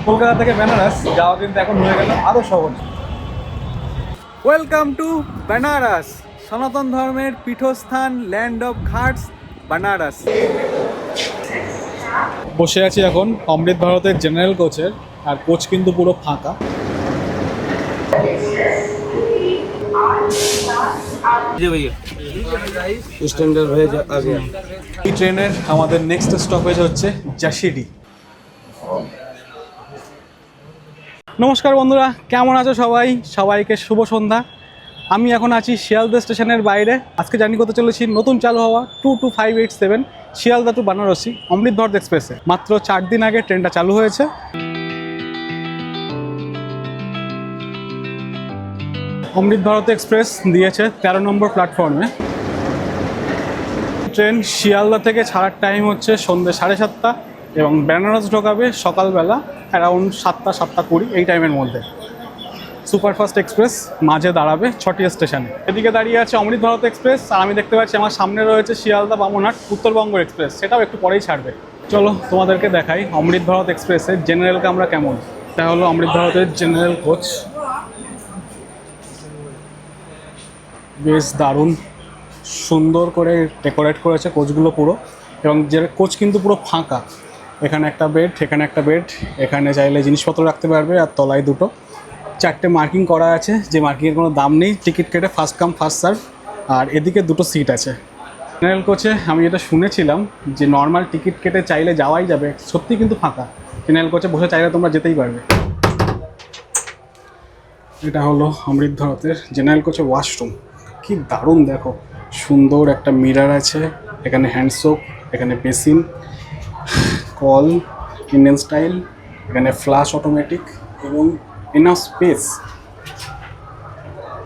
কলকাতা থেকে বেনারস যাওয়া কিন্তু এখন হয়ে গেল আরও সহজ। ওয়েলকাম টু বেনারস, সনাতন ধর্মের পীঠস্থান, ল্যান্ড অফ ঘাটস, বেনারস। বসে আছি এখন অমৃত ভারতের জেনারেল কোচের, আর কোচ কিন্তু পুরো ফাঁকা। স্ট্যান্ডার্ড হয়ে আগে এই ট্রেনের আমাদের নেক্সট স্টপেজ হচ্ছে জাশিডি। নমস্কার বন্ধুরা, কেমন আছো সবাই? সবাইকে শুভ সন্ধ্যা। আমি এখন আছি শিয়ালদা স্টেশনের বাইরে। আজকে জার্নি করতে চলেছি নতুন চালু হওয়া 22587 শিয়ালদা টু বানারসি অমৃত ভারত এক্সপ্রেসে। মাত্র 4 দিন আগে ট্রেনটা চালু হয়েছে। অমৃত ভারত এক্সপ্রেস দিয়েছে 13 নম্বর প্ল্যাটফর্মে। ট্রেন শিয়ালদা থেকে ছাড়ার টাইম হচ্ছে সন্ধ্যে 7:30 এবং বেনারস ঢোকাবে সকালবেলা অ্যারাউন্ড 7:20 এই টাইমের মধ্যে। সুপারফাস্ট এক্সপ্রেস মাঝে দাঁড়াবে 6টি স্টেশনে। এদিকে দাঁড়িয়ে আছে অমৃত ভারত এক্সপ্রেস, আর আমি দেখতে পাচ্ছি আমার সামনে রয়েছে শিয়ালদা বামনহাট উত্তরবঙ্গ এক্সপ্রেস, সেটাও একটু পরেই ছাড়বে। চলো তোমাদেরকে দেখাই অমৃত ভারত এক্সপ্রেসের জেনারেল কামরা কেমন। এটা হলো অমৃত ভারতের জেনারেল কোচ, বেশ দারুণ সুন্দর করে ডেকোরেট করেছে কোচগুলো পুরো, এবং যে কোচ কিন্তু পুরো ফাঁকা। এখানে একটা বেড, এখানে একটা বেড, এখানে চাইলে জিনিসপত্র রাখতে পারবে, আর তলায় দুটো 4টে মার্কিং করা আছে, যে মার্কিংয়ের কোনো দাম নেই, টিকিট কেটে ফার্স্ট কাম ফার্স্ট সার্ভ। আর এদিকে দুটো সিট আছে। জেনারেল কোচে আমি এটা শুনেছিলাম যে নর্মাল টিকিট কেটে চাইলে যাওয়াই যাবে, সত্যি কিন্তু ফাঁকা। জেনারেল কোচে বসে চাইলে তোমরা যেতেই পারবে। এটা হলো অমৃত ভারতের জেনারেল কোচে ওয়াশরুম, কি দারুণ দেখো, সুন্দর একটা মিরর আছে, এখানে হ্যান্ড সোপ, এখানে বেসিন, কল ইন্ডিয়ান স্টাইল, এখানে ফ্লাশ অটোমেটিক এবং এনাফ স্পেস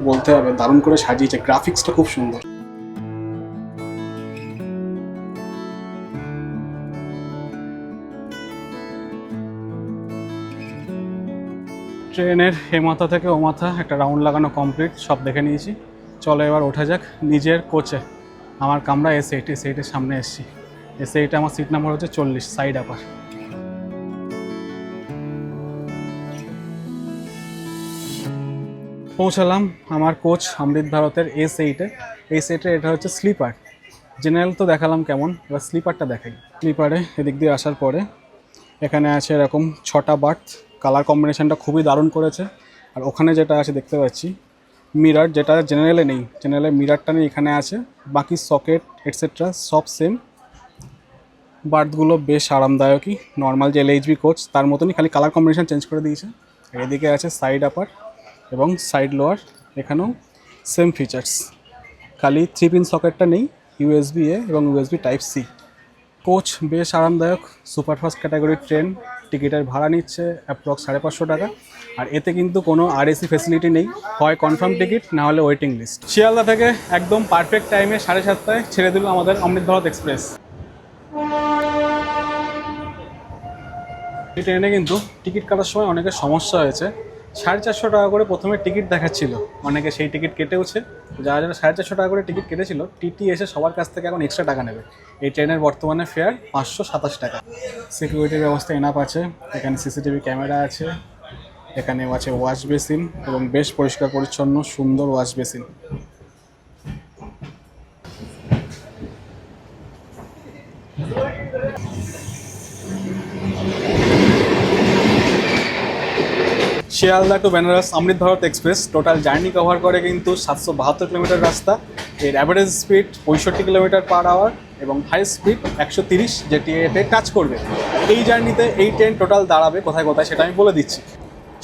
বলতে হবে। দারুণ করে সাজিয়েছে, গ্রাফিক্সটা খুব সুন্দর। ট্রেনের এ মাথা থেকে ও মাথা একটা রাউন্ড লাগানো কমপ্লিট, সব দেখে নিয়েছি। চলো এবার ওঠা যাক নিজের কোচে। আমার কামরা এস8 সামনে এসেছি। এস8 আমার সিট নাম্বার হচ্ছে 40, সাইড আপার। পৌঁছালাম আমার কোচ অমৃত ভারতের এস8-এ। এটা হচ্ছে স্লিপার। জেনারেল তো দেখালাম কেমন, এবার স্লিপারটা দেখাই। স্লিপারে এদিক দিয়ে আসার পরে এখানে আছে এরকম 6টা বার্থ, কালার কম্বিনেশনটা খুবই দারুণ করেছে। আর ওখানে যেটা আছে দেখতে পাচ্ছি মিরার, যেটা জেনারেলে নেই, জেনারেলে মিরারটা নেই, এখানে আছে। বাকি সকেট এটসেট্রা সব সেম। বার্থগুলো বেশ আরামদায়কই, নর্মাল যে এলএইচবি কোচ তার মতনই, খালি কালার কম্বিনেশন চেঞ্জ করে দিয়েছে। এদিকে আছে সাইড আপার এবং সাইড লোয়ার, এখানেও সেম ফিচার্স, খালি 3 পিন সকেটটা নেই, ইউএসবি এ এবং ইউএসবি টাইপ সি। কোচ বেশ আরামদায়ক, সুপারফাস্ট ক্যাটাগরির ট্রেন। টিকিটের ভাড়া নিচ্ছে অ্যাপ্রক্স 550 টাকা। আর এতে কিন্তু কোনো আরএসি ফেসিলিটি নেই, হয় কনফার্ম টিকিট না হলে ওয়েটিং লিস্ট। শিয়ালদা থেকে একদম পারফেক্ট টাইমে 7:30 ছেড়ে দিল আমাদের অমৃত ভারত এক্সপ্রেস। এই ট্রেনে কিন্তু টিকিট কাটার সময় অনেকের সমস্যা হয়েছে। 450 টাকা করে প্রথমে টিকিট দেখাচ্ছিল, অনেকে সেই টিকিট কেটেওছে। যারা 450 টাকা করে টিকিট কেটেছিল, টিটি এসে সবার কাছ থেকে এখন এক্সট্রা টাকা নেবে। এই ট্রেনের বর্তমানে ফেয়ার 527 টাকা। সিকিউরিটির ব্যবস্থা এনাফ আছে, এখানে সিসিটিভি ক্যামেরা আছে, এখানে আছে ওয়াশ বেসিন এবং বেশ পরিষ্কার পরিচ্ছন্ন সুন্দর wash basin. Sealdah to Benaras Amrit Bharat express total journey cover করে কিন্তু 772 কিলোমিটার রাস্তা। এর average speed 65 kilometre per hour এবং হাই স্পিড 130, যেটি এতে টাচ করবে। এই জার্নিতে এই ট্রেন টোটাল দাঁড়াবে কোথায় কোথায় সেটা আমি বলে দিচ্ছি।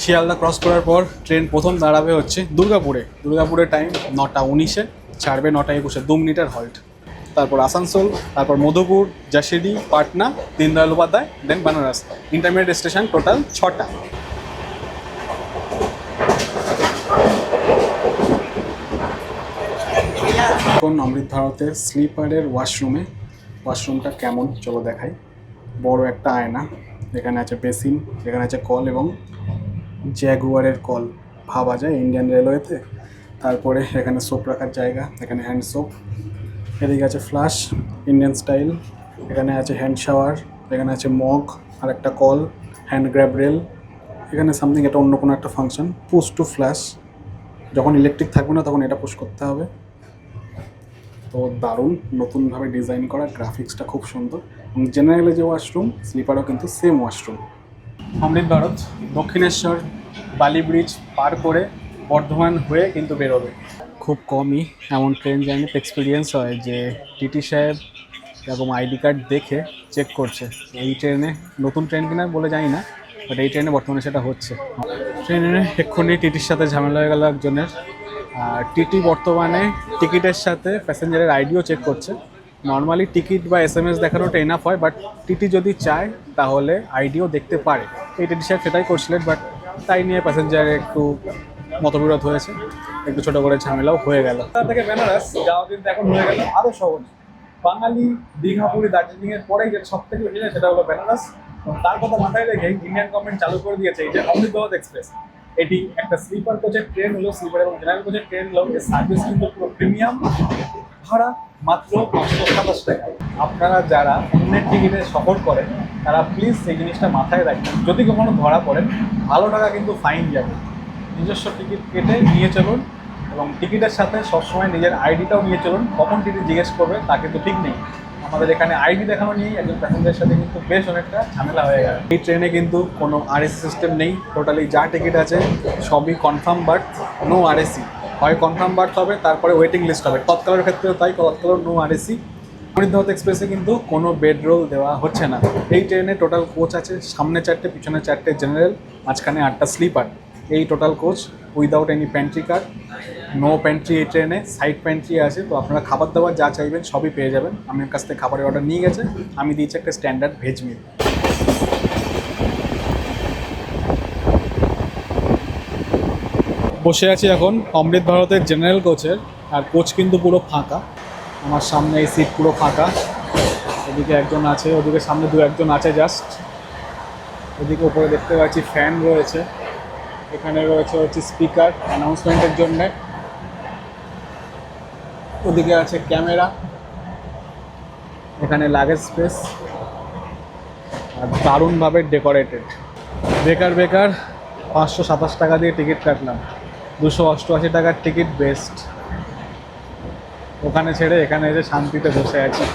শিয়ালদা ক্রস করার পর ট্রেন প্রথম দাঁড়াবে হচ্ছে দুর্গাপুরে। দুর্গাপুরের টাইম 9:19-এ, ছাড়বে 9:21-এ, 2 মিনিটের হল্ট। তারপর আসানসোল, তারপর Madhupur, Jasidih, Patna, Deendayal Upadhyay, then Benaras. Intermediate station total 6টা। এখন অমৃত ভারতের স্লিপারের ওয়াশরুমটা কেমন চলো দেখাই। বড় একটা আয়না, এখানে আছে বেসিন, এখানে আছে কল এবং জ্যাগুয়ারের কল ভাবা যায় ইন্ডিয়ান রেলওয়েতে। তারপরে এখানে সোপ রাখার জায়গা, এখানে হ্যান্ড সোপ, এদিকে আছে ফ্লাশ ইন্ডিয়ান স্টাইল, এখানে আছে হ্যান্ড শাওয়ার, এখানে আছে মগ আর একটা কল, হ্যান্ড গ্র্যাব রেল, এখানে সামথিং এটা অন্য কোনো একটা ফাংশন, পুশ টু ফ্ল্যাশ। যখন ইলেকট্রিক থাকবে না তখন এটা পুশ করতে হবে। তো দারুণ, নতুনভাবে ডিজাইন করা, গ্রাফিক্সটা খুব সুন্দর। এবং জেনারেলে যে ওয়াশরুম, স্লিপারও কিন্তু সেম ওয়াশরুম। অমৃত ভারত দক্ষিণেশ্বর বালি ব্রিজ পার করে বর্ধমান হয়ে কিন্তু বেরোবে। খুব কমই এমন ট্রেন জার্নিতে এক্সপিরিয়েন্স হয় যে টিটি সাহেব এরকম আইডি কার্ড দেখে চেক করছে এই ট্রেনে, নতুন ট্রেন কিনা বলে জানি না, বাট এই ট্রেনে বর্তমানে সেটা হচ্ছে। ট্রেনে এক্ষুনি টিটির সাথে ঝামেলা হয়ে গেল একজনের। আর টিটি বর্তমানে টিকিটের সাথে প্যাসেঞ্জারের আইডিও চেক করছে। নর্মালি টিকিট বা SMS দেখানোটা এনাফ হয়, বাট টিটি যদি চায় তাহলে আইডিও দেখতে পারে। এই টিটি সাহেব সেটাই করছিলেন, বাট তাই নিয়ে প্যাসেঞ্জারের একটু মতবিরোধ হয়েছে, একটু ছোটো করে ঝামেলাও হয়ে গেল। কলকাতা থেকে বেনারস যাওয়া কিন্তু এখন হয়ে গেল আরো সহজ। বাঙালি দীঘা, পুরী, দার্জিলিং এর পরেই যেটা সব থেকে বেশি যায় সেটা হলো বেনারস। তার কথা মাথায় রেখে ইন্ডিয়ান গভর্নমেন্ট চালু করে দিয়েছে এই যে অমৃত ভারত এক্সপ্রেস। এটি একটা স্লিপার কোচের ট্রেন হলো, স্লিপার এবং জেনারেল কোচের ট্রেন হলো। এর সার্ভিস কিন্তু পুরো প্রিমিয়াম, ভাড়া মাত্র 527 টাকা। আপনারা যারা অন্যের টিকিটে সফর করেন তারা প্লিজ সেই জিনিসটা মাথায় রাখবেন। যদি কখনো ধরা পড়েন, ভালো টাকা কিন্তু ফাইন যাবে। নিজস্ব টিকিট কেটে নিয়ে চলুন এবং টিকিটের সাথে সবসময় নিজের আইডিটাও নিয়ে চলুন। কখন টিকিট জিজ্ঞেস করবে তা কিন্তু ঠিক নেই। আমাদের এখানে আইডি দেখানো নিয়েই একজন প্যাসেঞ্জারের সাথে কিন্তু বেশ অনেকটা ঝামেলা হয়ে গেল। এই ট্রেনে কিন্তু কোনো RSC সিস্টেম নেই, টোটালি যা টিকিট আছে সবই কনফার্ম বার্থ, নো RSC। হয় কনফার্ম বার্থ হবে, তারপরে ওয়েটিং লিস্ট হবে। তৎকালের ক্ষেত্রেও তাই, তৎকালের নো RSC। অমৃত ভারত এক্সপ্রেসে কিন্তু কোনো বেড রোল দেওয়া হচ্ছে না। এই ট্রেনে টোটাল কোচ আছে, সামনে 4টে, পিছনে 4টে জেনারেল, মাঝখানে 8টা স্লিপার। এই total coach without any pantry car, no pantry এই ট্রেনে। সাইড প্যান্ট্রি আছে, তো আপনারা খাবার দাবার যা চাইবেন সবই পেয়ে যাবেন। আমার কাছ থেকে খাবারের অর্ডার নিয়ে গেছে, আমি দিয়েছি একটা স্ট্যান্ডার্ড ভেজ মিল। বসে আছি এখন অমৃত ভারতের জেনারেল কোচের, আর কোচ কিন্তু পুরো ফাঁকা। আমার সামনে এই সিট পুরো ফাঁকা, ওদিকে একজন আছে, ওদিকে সামনে একজন আছে জাস্ট। ওদিকে উপরে দেখতে পাচ্ছি ফ্যান রয়েছে, এখানে রয়েছে হচ্ছে স্পিকার অ্যানাউন্সমেন্টের জন্যে, ওদিকে আছে ক্যামেরা, এখানে লাগেজ স্পেস, আর দারুণভাবে ডেকোরেটেড। বেকার 527 টাকা দিয়ে টিকিট কাটলাম, 288 টাকার টিকিট বেস্ট। ওখানে ছেড়ে এখানে এসে শান্তিতে বসে আছি।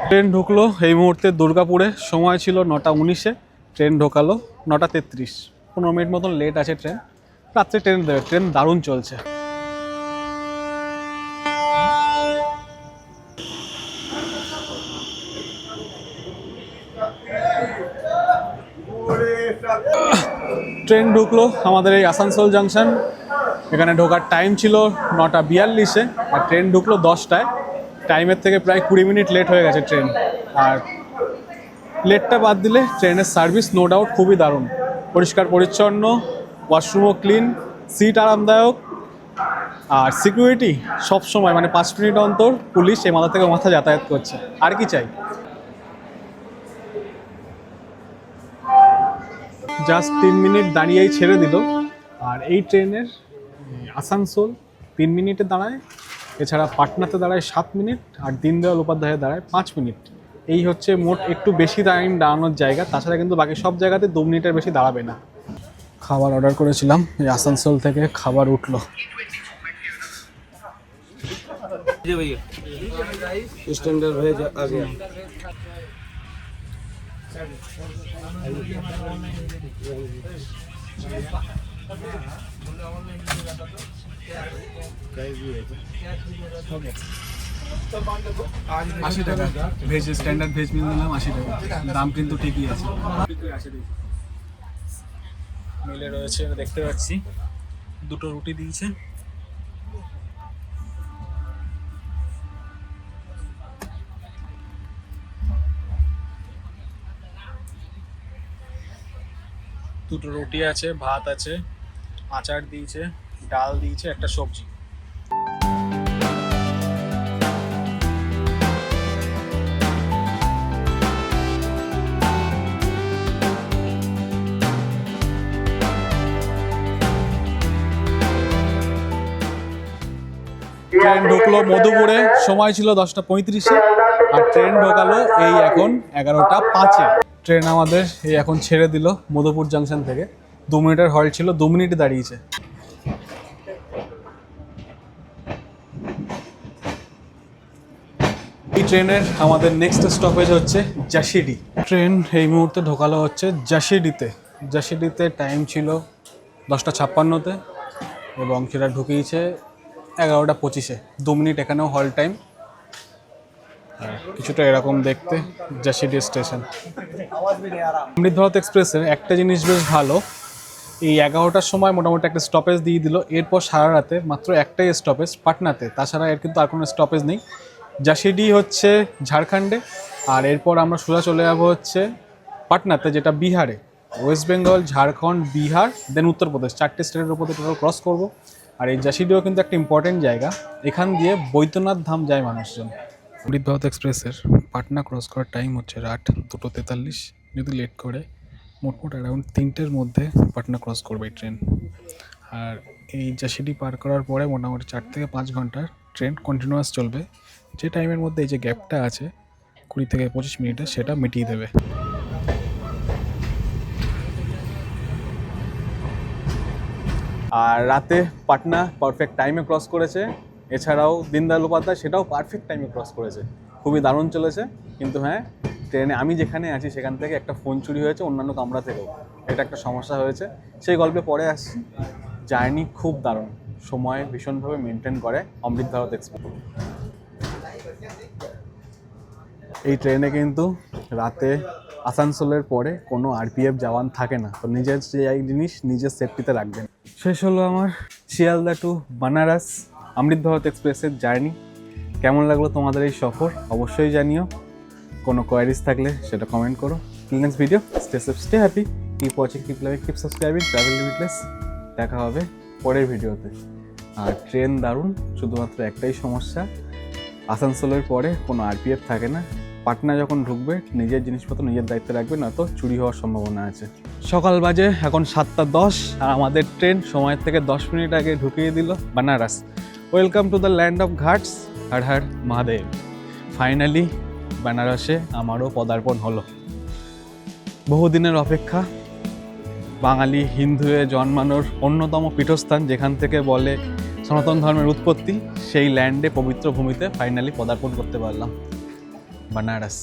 ট্রেন ঢুকলো এই মুহূর্তে দুর্গাপুরে, সময় ছিল 9:19-এ, ট্রেন ঢোকালো 9:33। 15 মিনিট মতন লেট আছে ট্রেন। রাত্রে ট্রেন দেবে, ট্রেন দারুণ চলছে। ট্রেন ঢুকলো আমাদের এই আসানসোল জাংশন। এখানে ঢোকার টাইম ছিল 9:42-এ, আর ট্রেন ঢুকলো 10টায়। টাইমের থেকে প্রায় 20 মিনিট লেট হয়ে গেছে ট্রেন। আর লেটটা বাদ দিলে ট্রেনের সার্ভিস নো ডাউট খুবই দারুণ, পরিষ্কার পরিচ্ছন্ন, ওয়াশরুমও ক্লিন, সিট আরামদায়ক, আর সিকিউরিটি সবসময়, মানে 5 মিনিট অন্তর পুলিশ এই মাথা থেকে মাথা যাতায়াত করছে। আর কি চাই? জাস্ট 3 মিনিট দাঁড়িয়েই ছেড়ে দিল। আর এই ট্রেনের আসানসোল 3 মিনিটে দাঁড়ায়, এছাড়া পাটনাতে দাঁড়ায় 7 মিনিট, আর দীনদয়াল উপাধ্যায়ে দাঁড়ায় 5 মিনিট। এই হচ্ছে মোট একটু বেশি টাইম দাঁড়ানোর জায়গা। তাছাড়া কিন্তু বাকি সব জায়গাতে 2 মিনিটের বেশি দাঁড়াবে না। খাবার অর্ডার করেছিলাম, এই আসানসোল থেকে খাবার উঠলো। स्टैंडर्ड भेज आ गया। $80 ভেজ, স্ট্যান্ডার্ড ভেজ মিল নিলাম, $80। দাম কিন্তু ঠিকই আছে। মিলে রয়েছে দেখতে পাচ্ছি, 2টো রুটি দিয়েছে। দুটো রুটি আছে, ভাত আছে, আচার দিয়েছে, ডাল দিয়েছে, একটা সবজি। ট্রেন ঢুকলো মধুপুরে, সময় ছিল 10:35-এ। আর ট্রেন ঢোকালো এই এখন 11:05-এ। ট্রেন আমাদের এই এখন ছেড়ে দিল মধুপুর জাংশন থেকে। 2 মিনিটের হল্ট ছিল, 2 মিনিটই দাঁড়িয়েছে। এই ট্রেনের আমাদের নেক্সট স্টপেজ হচ্ছে জাশিডি। ট্রেন এই মুহূর্তে ঢোকালো হচ্ছে জাশিডিতে। জাশিডিতে টাইম ছিল 10:56-তে এবং সেটা ঢুকিয়েছে 11:25-এ। 2 মিনিট এখানেও হল্ট টাইম। কিছুটা এরকম দেখতে জাশিডি স্টেশন। অমৃত ভারত এক্সপ্রেসের একটা জিনিস বেশ ভালো, এই 11টার সময় মোটামুটি একটা স্টপেজ দিয়ে দিল। এরপর সারা রাতে মাত্র একটাই স্টপেজ পাটনাতে, তাছাড়া এর কিন্তু আর কোনো স্টপেজ নেই। জাশিডি হচ্ছে ঝাড়খণ্ডে, আর এরপর আমরা সোজা চলে যাবো হচ্ছে পাটনাতে, যেটা বিহারে। ওয়েস্ট বেঙ্গল, ঝাড়খণ্ড, বিহার, দেন উত্তরপ্রদেশ, 4টে স্টেটের উপরে টোটাল ক্রস করব। আর এই জাশিডিও কিন্তু একটা ইম্পর্টেন্ট জায়গা, এখান দিয়ে বৈদ্যনাথ ধাম যায় মানুষজন। অমৃত ভারত এক্সপ্রেসের পাটনা ক্রস করার টাইম হচ্ছে রাত 2:43। যদি লেট করে মোটমোট অ্যারাউন্ড 3টের মধ্যে পাটনা ক্রস করবে এই ট্রেন। আর এই জাশিডি পার করার পরে মোটামুটি 4 থেকে 5 ঘন্টার ট্রেন কন্টিনিউয়াস চলবে, যে টাইমের মধ্যে এই যে গ্যাপটা আছে 20 থেকে 25 মিনিটে, সেটা মিটিয়ে দেবে। আর রাতে পাটনা পারফেক্ট টাইমে ক্রস করেছে, এছাড়াও দীনদয়াল উপাধ্যায় সেটাও পারফেক্ট টাইমে ক্রস করেছে। খুবই দারুণ চলেছে। কিন্তু হ্যাঁ, ট্রেনে আমি যেখানে আছি সেখান থেকে একটা ফোন চুরি হয়েছে, অন্যান্য কামরা থেকেও এটা একটা সমস্যা হয়েছে, সেই গল্পে পরে আসছি। জার্নি খুব দারুণ, সময় ভীষণভাবে মেনটেন করে অমৃত ভারত এক্সপ্রেস। এই ট্রেনে কিন্তু রাতে আসানসোলের পরে কোনো আরপিএফ জওয়ান থাকে না, তো নিজের যে জিনিস নিজের সেফটিতে রাখবেন। শেষ হলো আমার শিয়ালদা টু বানারস অমৃত ভারত এক্সপ্রেসের জার্নি। কেমন লাগলো তোমাদের এই সফর অবশ্যই জানিও। কোনো কোয়ারিজ থাকলে সেটা কমেন্ট করো। Next video, stay safe, stay happy, keep watching, keep liking, keep subscribing, travel limitless. দেখা হবে পরের ভিডিওতে। আর ট্রেন দারুণ, শুধুমাত্র একটাই সমস্যা, আসানসোলের পরে কোনো আরপিএফ থাকে না। পাটনা যখন ঢুকবে নিজের জিনিসপত্র নিজের দায়িত্বে রাখবে, না তো চুরি হওয়ার সম্ভাবনা আছে। সকাল বাজে এখন 7:10, আর আমাদের ট্রেন সময়ের থেকে 10 মিনিট আগে ঢুকিয়ে দিল Banaras. Welcome to the land of ghats, Har Har Mahadev. Finally বেনারসে আমারও পদার্পণ হলো। বহুদিনের অপেক্ষা। বাঙালি হিন্দুয়ে জন্মানোর অন্যতম পীঠস্থান, যেখান থেকে বলে সনাতন ধর্মের উৎপত্তি, সেই ল্যান্ডে পবিত্র ভূমিতে ফাইনালি পদার্পণ করতে পারলাম, বানারস।